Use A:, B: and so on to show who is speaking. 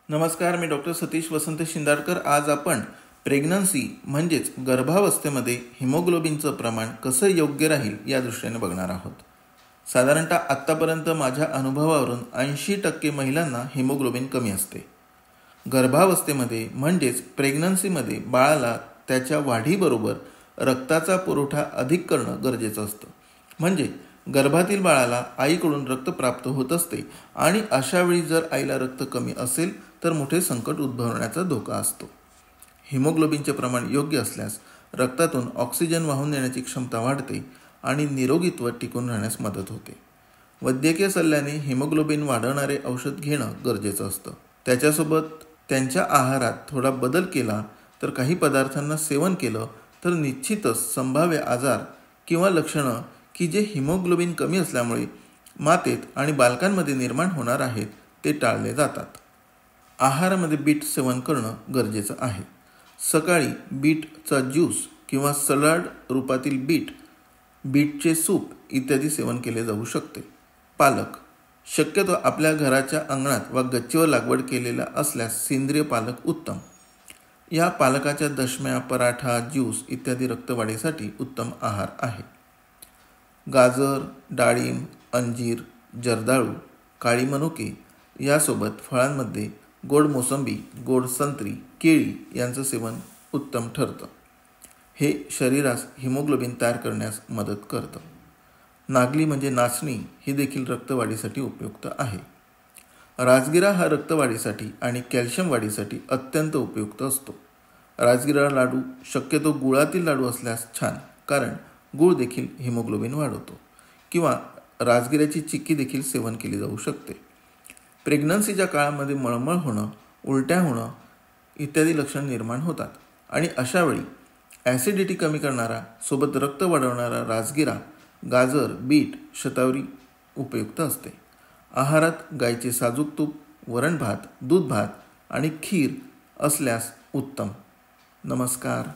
A: नमस्कार, मी डॉक्टर सतीश वसंत शिंदाडकर। आज आपण प्रेग्नन्सी म्हणजेच गर्भावस्थेमध्ये हिमोग्लोबिनचं प्रमाण कसं योग्य राहील या दृष्टीने बघणार आहोत। साधारणतः आत्तापर्यंत माझ्या अनुभवावरून 80% महिलांना हिमोग्लोबिन कमी असते। गर्भावस्थेमध्ये म्हणजेच प्रेग्नन्सीमध्ये बाळाला त्याच्या वाढीबरोबर रक्ताचा पुरवठा अधिक करणं गरजेचं असतं। म्हणजे गर्भातील बाळाला आईकडून रक्त प्राप्त होत असते आणि अशावेळी जर आईला रक्त कमी असेल तर मोठे संकट उद्भवण्याचा धोका असतो। हिमोग्लोबिनचे प्रमाण योग्य असल्यास रक्तातून ऑक्सिजन वाहून नेण्याची क्षमता वाढते आणि निरोगीत्व टिकून राहण्यास मदत होते। वैद्यकीय सल्ल्याने हिमोग्लोबिन वाढवणारे औषध घेणं गरजेचं असतं। त्याच्यासोबत त्यांच्या आहारात थोडा बदल केला तर काही पदार्थांना सेवन केलं तर निश्चितच संभाव्य आजार किंवा लक्षणं की जे हिमोग्लोबिन कमी असल्यामुळे मातेत आणि बालकांमध्ये निर्माण होणार आहेत ते टाळले जातात। आहारामध्ये बीट सेवन करणं गरजेचं आहे। सकाळी बीटचा ज्यूस किंवा सलाड रूपातील बीटचे सूप इत्यादी सेवन केले जाऊ शकते। पालक शक्यतो आपल्या घराच्या अंगणात वा गच्चीवर लागवड केलेला असल्यास सेंद्रिय पालक उत्तम। या पालकाच्या दशम्या, पराठा, ज्यूस इत्यादी रक्तवाढीसाठी उत्तम आहार आहे। गाजर, डाळिंब, अंजीर, जर्दाळू, काळी मनुके यासोबत फळांमध्ये गोड मोसंबी, गोड संत्री, केळी यांचं सेवन उत्तम ठरतं। हे शरीरास हिमोग्लोबिन तयार करण्यास मदत करतं। नागली म्हणजे नाचणी ही देखील रक्तवाढीसाठी उपयुक्त आहे। राजगिरा हा रक्तवाढीसाठी आणि कॅल्शियम वाढीसाठी अत्यंत उपयुक्त असतो। राजगिरा लाडू शक्यतो गुळातील लाडू असल्यास छान, कारण गूळ देखील हिमोग्लोबिन वाढवतो। किंवा राजगिऱ्याची चिक्की देखील सेवन केली जाऊ शकते। प्रेग्नन्सीच्या काळामध्ये मळमळ होणं, उलट्या होणं इत्यादी लक्षण निर्माण होतात आणि अशावेळी ॲसिडिटी कमी करणारा सोबत रक्त वाढवणारा राजगिरा, गाजर, बीट, शतावरी उपयुक्त असते। आहारात गाईचे साजूक तूप, वरण भात, दूध भात आणि खीर असल्यास उत्तम। नमस्कार।